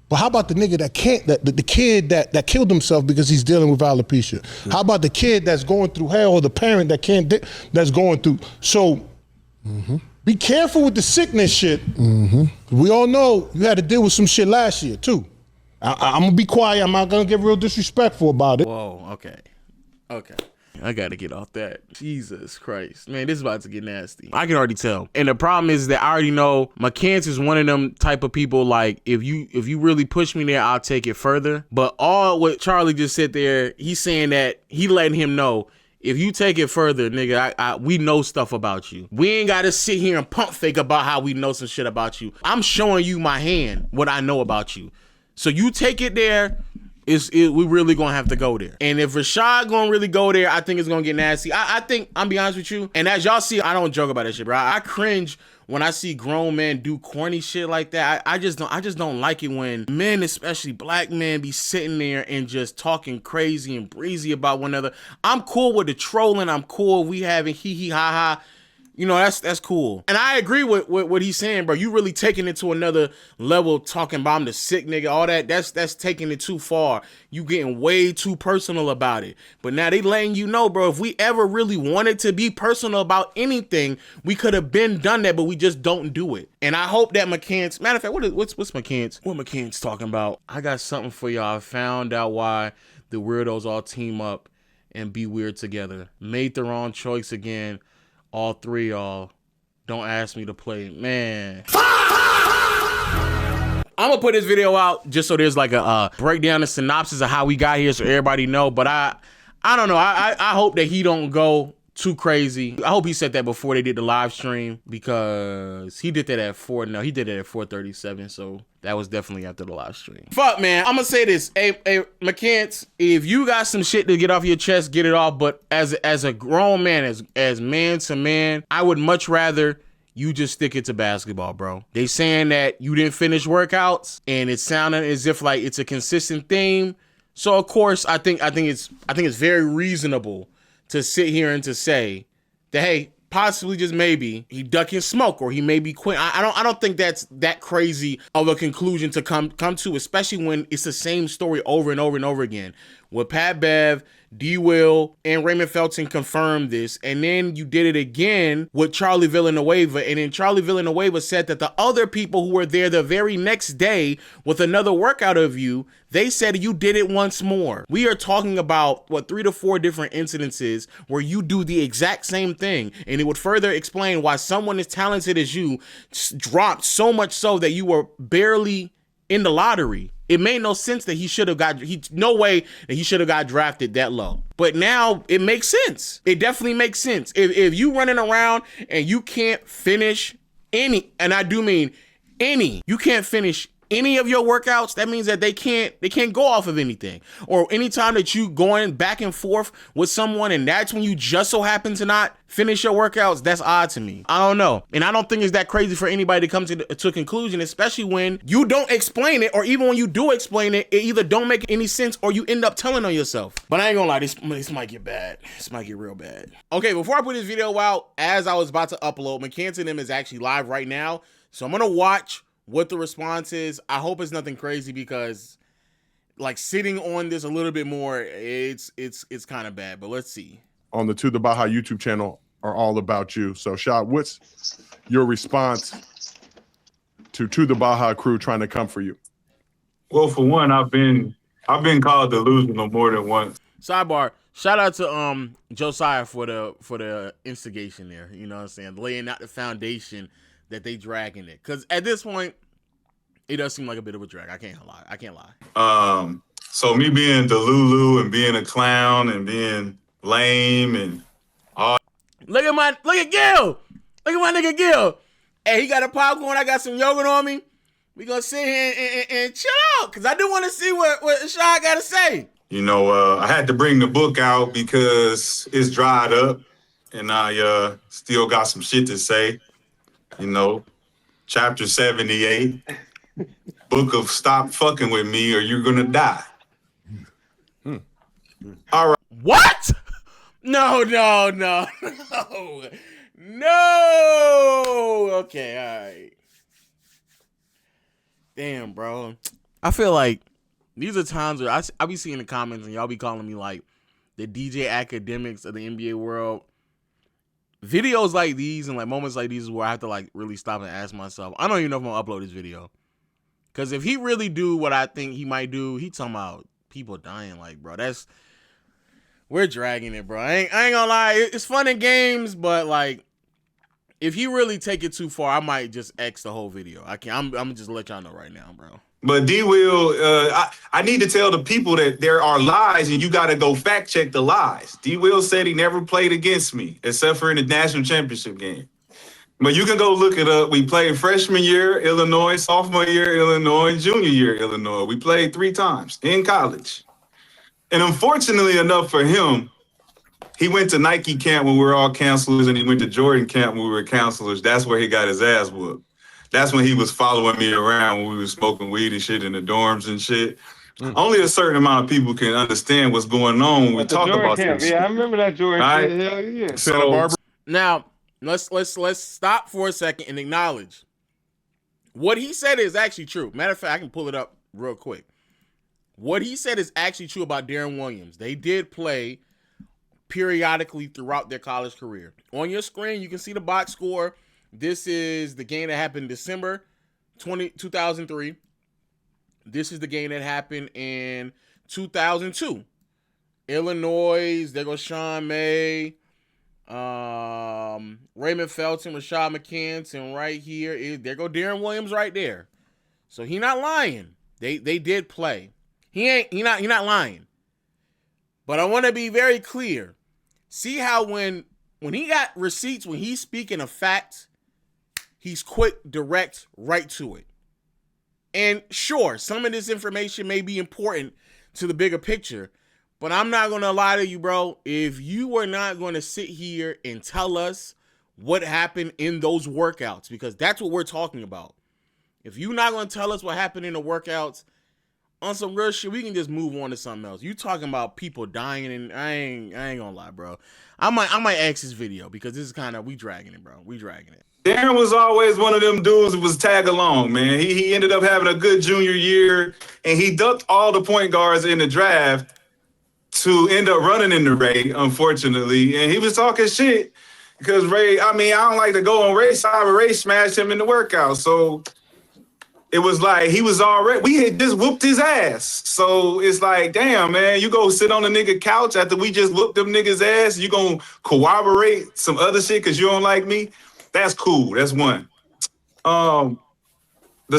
But how about the nigga that can't, the kid that killed himself because he's dealing with alopecia? Yeah. How about the kid that's going through hell or the parent that can't, that's going through? So be careful with the sickness shit. We all know you had to deal with some shit last year too. I'm gonna be quiet. I'm not gonna get real disrespectful about it. Whoa, okay. I gotta get off that. Jesus Christ. Man, this is about to get nasty. I can already tell. And the problem is that I already know McCants is one of them type of people, like, if you really push me there, I'll take it further. But all what Charlie just said there, he's saying that he letting him know, if you take it further, nigga, we know stuff about you. We ain't gotta sit here and pump fake about how we know some shit about you. I'm showing you my hand, what I know about you. So you take it there, we really gonna have to go there. And if Rashad gonna really go there, I think it's gonna get nasty. I think, I'm be honest with you, and as y'all see, I don't joke about that shit, bro. I cringe when I see grown men do corny shit like that. I just don't like it when men, especially black men, be sitting there and just talking crazy and breezy about one another. I'm cool with the trolling. I'm cool with we having hee hee ha ha. You know, that's cool. And I agree with what he's saying, bro. You really taking it to another level, talking about I'm the sick nigga, all that. That's taking it too far. You getting way too personal about it. But now they letting you know, bro, if we ever really wanted to be personal about anything, we could have been done that, but we just don't do it. And I hope that McCants, matter of fact, what's McCants? What McCants talking about? I got something for y'all. I found out why the weirdos all team up and be weird together. Made the wrong choice again. All three y'all, don't ask me to play. Man. I'm gonna put this video out just so there's like a breakdown and synopsis of how we got here so everybody know. But I don't know. I hope that he don't go too crazy. I hope he said that before they did the live stream, because he did that at 4:37, so that was definitely after the live stream. Fuck, man. I'm gonna say this. Hey, McCants, if you got some shit to get off your chest, get it off. But as a grown man, as man to man, I would much rather you just stick it to basketball, bro. They saying that you didn't finish workouts, and it's sounding as if like it's a consistent theme. So of course, I think it's very reasonable to sit here and to say that, hey, possibly just maybe he ducking smoke, or he may be quitting. I don't think that's that crazy of a conclusion to come to, especially when it's the same story over and over and over again. With Pat Bev, D. Will, and Raymond Felton confirmed this, and then you did it again with Charlie Villanueva, and then Charlie Villanueva said that the other people who were there the very next day with another workout of you, they said you did it once more. We are talking about, 3 to 4 different incidences where you do the exact same thing, and it would further explain why someone as talented as you dropped so much so that you were barely in the lottery. It made no sense that no way that he should have got drafted that low. But now it makes sense. It definitely makes sense. If you running around and you can't finish any, and I do mean any, you can't finish any of your workouts, that means that they can't go off of anything. Or anytime that you going back and forth with someone and that's when you just so happen to not finish your workouts, that's odd to me. I don't know. And I don't think it's that crazy for anybody to come to a conclusion, especially when you don't explain it, or even when you do explain it, it either don't make any sense or you end up telling on yourself. But I ain't gonna lie, this might get bad. This might get real bad. Okay, before I put this video out, as I was about to upload, McCants and them is actually live right now. So I'm gonna watch what the response is. I hope it's nothing crazy, because like sitting on this a little bit more, it's kind of bad, but let's see. On the To The Baja YouTube channel are all about you. So Shad, what's your response to The Baja crew trying to come for you? Well, for one, I've been called delusional more than once. Sidebar, shout out to Josiah for the instigation there. You know what I'm saying? Laying out the foundation that they dragging it. Because at this point, it does seem like a bit of a drag. I can't lie. So me being Delulu and being a clown and being lame and all. Look at Gil. Look at my nigga Gil. Hey, he got a popcorn. I got some yogurt on me. We gonna sit here and chill out, because I do want to see what Shad got to say. You know, I had to bring the book out because it's dried up, and I still got some shit to say. You know, chapter 78, book of Stop Fucking With Me or You're Gonna Die. All right. What? No. Okay, all right. Damn, bro. I feel like these are times where I be seeing the comments and y'all be calling me like the DJ academics of the NBA world. Videos like these and like moments like these is where I have to like really stop and ask myself, I don't even know if I'm gonna upload this video. Because if he really do what I think he might do, he talking about people dying. Like, bro, we're dragging it, bro. I ain't gonna lie, it's fun in games, but like, if he really take it too far, I might just X the whole video. I'm gonna just let y'all know right now, bro. But D. Will, I need to tell the people that there are lies and you got to go fact check the lies. D. Will said he never played against me except for in the national championship game. But you can go look it up. We played freshman year, Illinois, sophomore year, Illinois, junior year, Illinois. We played 3 times in college. And unfortunately enough for him, he went to Nike camp when we were all counselors, and he went to Jordan camp when we were counselors. That's where he got his ass whooped. That's when he was following me around when we were smoking weed and shit in the dorms and shit. Only a certain amount of people can understand what's going on when we talk about this. Yeah, I remember that Jordan right? shit. Hell yeah. So, now, let's stop for a second and acknowledge what he said is actually true. Matter of fact, I can pull it up real quick. What he said is actually true about Deron Williams. They did play periodically throughout their college career. On your screen, you can see the box score. This is the game that happened December 2003. This is the game that happened in 2002. Illinois, there goes Sean May, Raymond Felton, Rashad McCants, and right here, there go Deron Williams right there. So he not lying. They did play. He not lying. But I want to be very clear. See how when When he got receipts, when he's speaking of facts, he's quick, direct, right to it. And sure, some of this information may be important to the bigger picture, but I'm not going to lie to you, bro. If you are not going to sit here and tell us what happened in those workouts, because that's what we're talking about. If you're not going to tell us what happened in the workouts, on some real shit, we can just move on to something else. You talking about people dying, and I ain't gonna lie, bro. I might ask this video because this is kind of, we dragging it, bro. We dragging it. Darren was always one of them dudes that was tag along, man. He ended up having a good junior year, and he ducked all the point guards in the draft to end up running into Ray, unfortunately. And he was talking shit because Ray, I don't like to go on Ray's side, but Ray smashed him in the workout. So it was like we had just whooped his ass. So it's like, damn, man, you go sit on the nigga couch after we just whooped them niggas' ass, you gonna corroborate some other shit because you don't like me? That's cool. That's one. The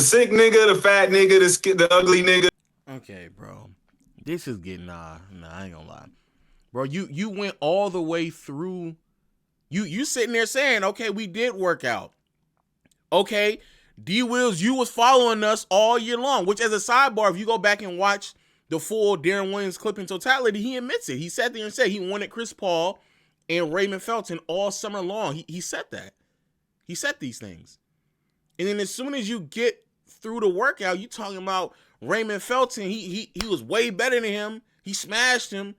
sick nigga, the fat nigga, the ugly nigga. Okay, bro. This is getting, nah, I ain't gonna lie. Bro, you went all the way through. You sitting there saying, okay, we did work out. Okay, D Wills, you was following us all year long, which as a sidebar, if you go back and watch the full Darren Williams clip in totality, he admits it. He sat there and said he wanted Chris Paul and Raymond Felton all summer long. He said that. He said these things. And then as soon as you get through the workout, you talking about Raymond Felton, he was way better than him. He smashed him.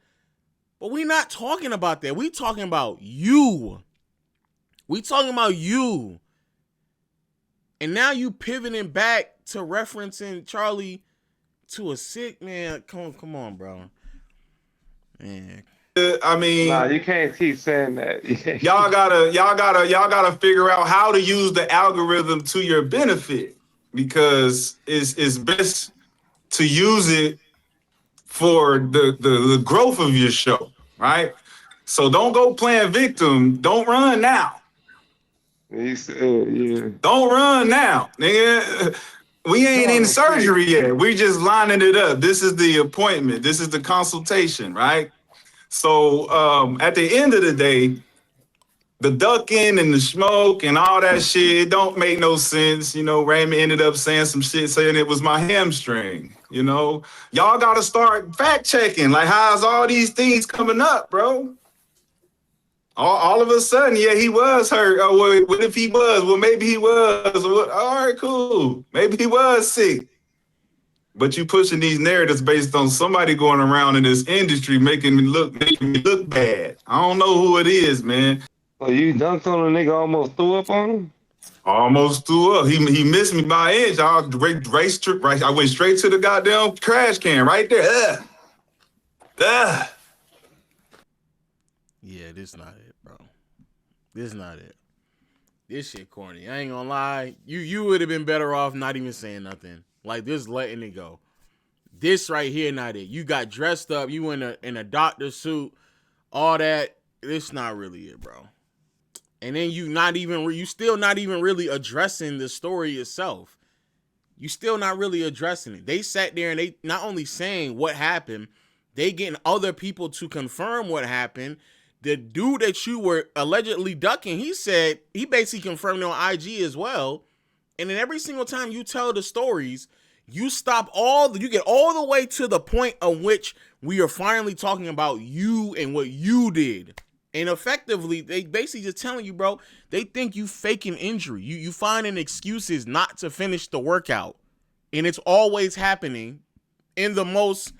But we not talking about that. We talking about you. We talking about you. And now you pivoting back to referencing Charlie to a sick man. Come on, bro. Man. Nah, you can't keep saying that. y'all gotta figure out how to use the algorithm to your benefit, because it's best to use it for the growth of your show, right? So don't go playing victim. Don't run now. Yeah. Don't run now, nigga. We ain't in surgery yet. We just lining it up. This is the appointment. This is the consultation, right? So at the end of the day, the ducking and the smoke and all that shit don't make no sense. You know, Raymond ended up saying some shit saying it was my hamstring. You know, y'all got to start fact checking. Like, how's all these things coming up, bro? All of a sudden, yeah, he was hurt. Oh, well, what if he was? Well, maybe he was. All right, cool. Maybe he was sick. But you pushing these narratives based on somebody going around in this industry making me look bad. I don't know who it is, man. Oh, you dunked on a nigga, almost threw up on him? Almost threw up. He missed me by an inch. I went straight to the goddamn trash can right there. Yeah, this not it, bro. This not it. This shit corny. I ain't gonna lie. You would have been better off not even saying nothing. Like, just letting it go. This right here, not it. You got dressed up. You in a doctor suit. All that. It's not really it, bro. And then you still not even really addressing the story itself. You still not really addressing it. They sat there and they not only saying what happened, they getting other people to confirm what happened. The dude that you were allegedly ducking, he said, he basically confirmed on IG as well. And then every single time you tell the stories, you get all the way to the point of which we are finally talking about you and what you did. And effectively, they basically just telling you, bro, they think you faking injury. You finding excuses not to finish the workout. And it's always happening in the most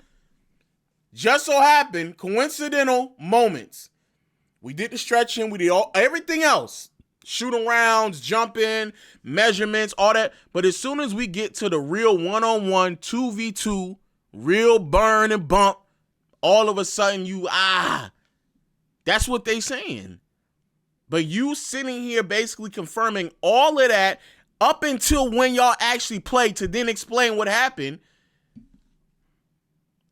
just so happen coincidental moments. We did the stretching, we did everything else. Shooting rounds, jumping, measurements, all that. But as soon as we get to the real one-on-one, 2v2, real burn and bump, all of a sudden that's what they saying. But you sitting here basically confirming all of that up until when y'all actually play to then explain what happened.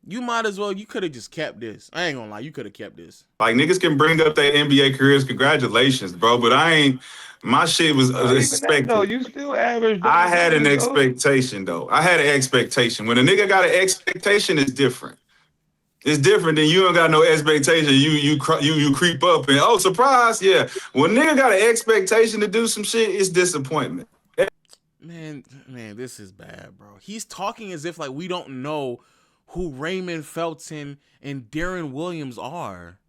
You might as well, you could have just kept this. I ain't gonna lie, you could have kept this. Like, niggas can bring up their NBA careers, congratulations, bro. But my shit was expected. No, you still average. I had an expectation, though. I had an expectation. When a nigga got an expectation, it's different. It's different than you don't got no expectation. You creep up and oh surprise, yeah. When nigga got an expectation to do some shit, it's disappointment. Man, this is bad, bro. He's talking as if like we don't know who Raymond Felton and Darren Williams are.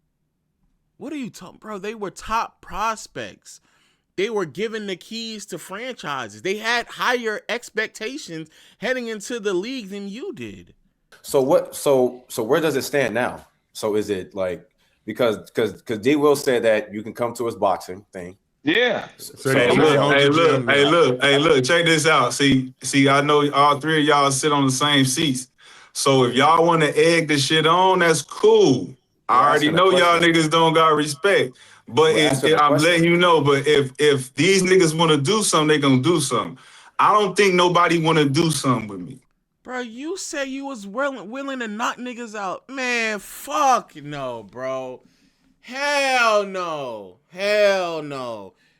What are you talking, bro? They were top prospects. They were given the keys to franchises. They had higher expectations heading into the league than you did. So what? So where does it stand now? So is it like because D. Will said that you can come to his boxing thing. Yeah. Hey, look, check this out. See, I know all three of y'all sit on the same seats. So if y'all want to egg the shit on, that's cool. I already know y'all niggas don't got respect. But I'm letting you know, but if these niggas want to do something, they gonna do something. I don't think nobody want to do something with me. Bro, you said you was willing to knock niggas out. Man, fuck no, bro. Hell no.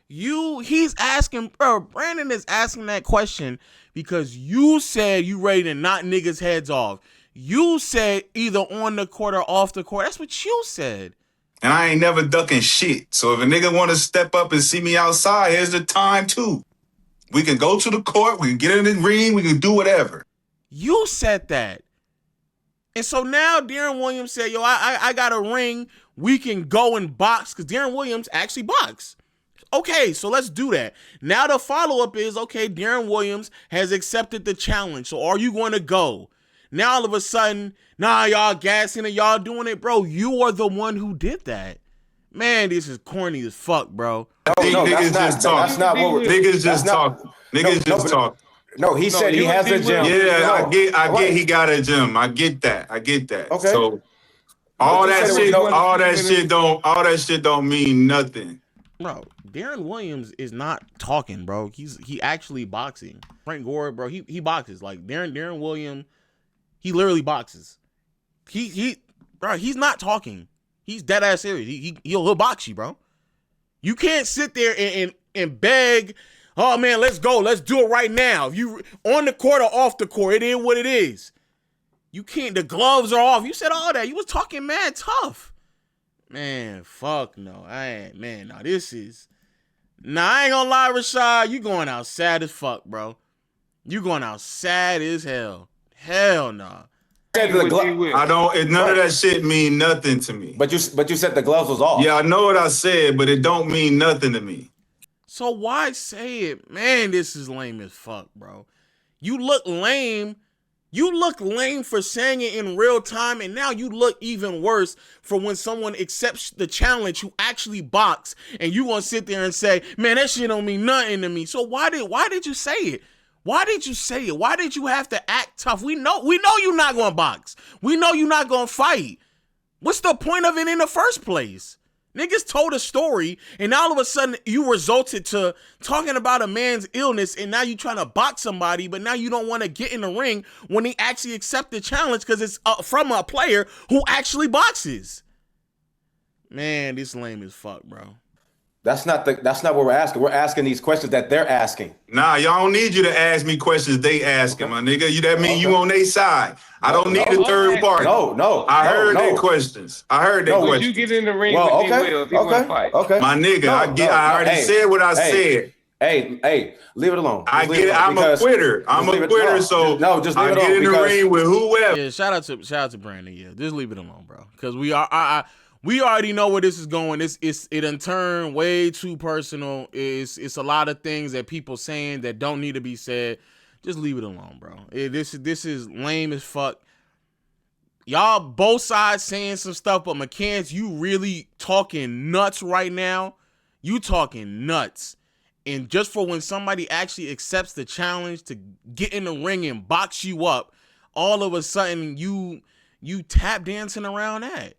He's asking, bro, Brandon is asking that question because you said you ready to knock niggas' heads off. You said either on the court or off the court. That's what you said. And I ain't never ducking shit. So if a nigga want to step up and see me outside, here's the time too. We can go to the court, we can get in the ring, we can do whatever. You said that. And so now Darren Williams said, yo, I got a ring. We can go and box because Darren Williams actually boxed. Okay, so let's do that. Now the follow-up is, okay, Darren Williams has accepted the challenge. So are you going to go? Now all of a sudden, nah, y'all gassing and y'all doing it. Bro, you are the one who did that. Man, this is corny as fuck, bro. Niggas just talk. Niggas just talk. Niggas just talk. No, he said he has a gym. Yeah, I get he got a gym. I get that. Okay. So all that shit don't mean nothing. Bro, Darren Williams is not talking, bro. He actually boxing. Frank Gore, bro, he boxes. Like Darren Williams, he literally boxes. Bro, he's not talking. He's dead ass serious. He'll box you, bro. You can't sit there and beg, oh man, let's go. Let's do it right now. If you on the court or off the court, it is what it is. You can't, the gloves are off. You said all that. You was talking mad tough. Man, fuck no. I ain't gonna lie, Rashad. You going out sad as fuck, bro. You going out sad as hell. Hell no. I don't. None of that shit mean nothing to me. But you said the gloves was off. Yeah, I know what I said, but it don't mean nothing to me. So why say it? Man, this is lame as fuck, bro. You look lame. You look lame for saying it in real time, and now you look even worse for when someone accepts the challenge who actually box, and you gonna sit there and say, man, that shit don't mean nothing to me. So why did you say it? Why did you say it? Why did you have to act tough? We know you're not gonna box. We know you're not gonna fight. What's the point of it in the first place? Niggas told a story, and all of a sudden you resulted to talking about a man's illness, and now you trying to box somebody, but now you don't want to get in the ring when they actually accept the challenge because it's from a player who actually boxes. Man, this lame as fuck, bro. That's not what we're asking. We're asking these questions that they're asking. Nah, y'all don't need you to ask me questions they asking, my nigga. That mean you on their side. I don't need a third party. I heard their questions. Would you get in the ring with D-Will if you want to fight? Okay. My nigga, I already said what I said. Hey, leave it alone. I'm a quitter. So just leave it alone. I get in the ring with whoever. Yeah, shout out to Brandon. Yeah, just leave it alone, bro. Because we already know where this is going. It done turned way too personal. It's a lot of things that people saying that don't need to be said. Just leave it alone, bro. This is lame as fuck. Y'all both sides saying some stuff, but McCants, you really talking nuts right now. You talking nuts. And just for when somebody actually accepts the challenge to get in the ring and box you up, all of a sudden you tap dancing around that.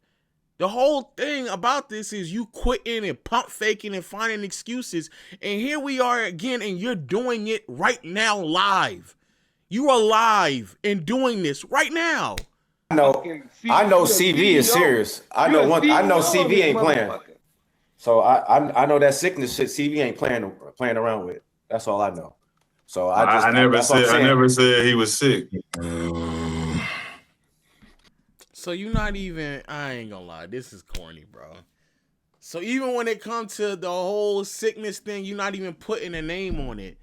The whole thing about this is you quitting and pump faking and finding excuses. And here we are again, and you're doing it right now live. You are live and doing this right now. I know CV is serious. I know CV ain't playing. So I know that sickness shit CV ain't playing around with. That's all I know. So I never said he was sick. So you not even, I ain't gonna lie, this is corny, bro. So even when it comes to the whole sickness thing, you're not even putting a name on it.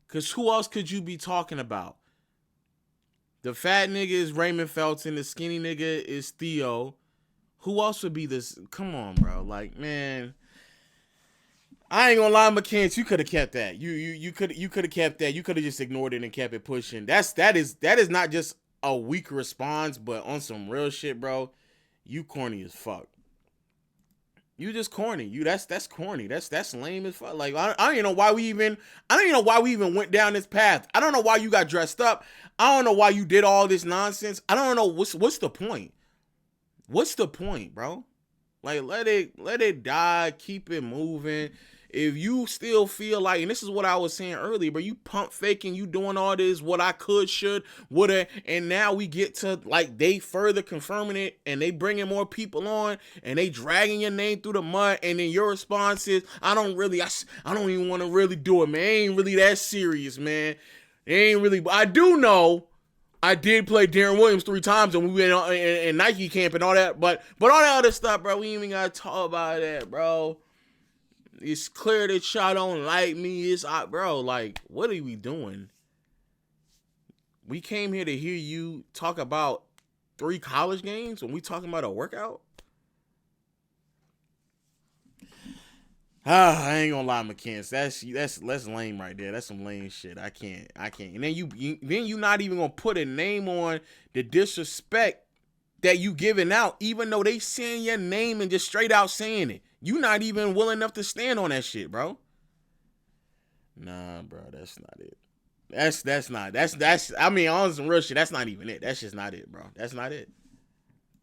Because who else could you be talking about? The fat nigga is Raymond Felton. The skinny nigga is Theo. Who else would be this? Come on, bro. Like, man, I ain't gonna lie, McCants, you could have kept that. You could have kept that. You could have just ignored it and kept it pushing. That is not just a weak response, but on some real shit, bro. You corny as fuck. You just corny. That's corny. That's lame as fuck. Like I don't even know why we even went down this path. I don't know why you got dressed up. I don't know why you did all this nonsense. I don't know what's the point. What's the point, bro? Like let it die. Keep it moving. If you still feel like, and this is what I was saying earlier, but you pump faking, you doing all this, what I could, should, woulda, and now we get to like they further confirming it, and they bringing more people on, and they dragging your name through the mud, and then your response is, I don't even want to really do it, man. It ain't really that serious, man. It ain't really. I do know I did play Darren Williams 3 times, and we went in Nike camp and all that, but all that other stuff, bro, we ain't even gotta talk about that, bro. It's clear that y'all don't like me. It's bro, like, what are we doing? We came here to hear you talk about 3 college games when we talking about a workout? I ain't gonna lie, McCants. That's lame right there. That's some lame shit. I can't. And then you not even gonna put a name on the disrespect that you giving out, even though they saying your name and just straight out saying it. You not even willing enough to stand on that shit, bro. Nah, bro, that's not it. That's I mean, on some real shit, that's not even it. That's just not it, bro. That's not it.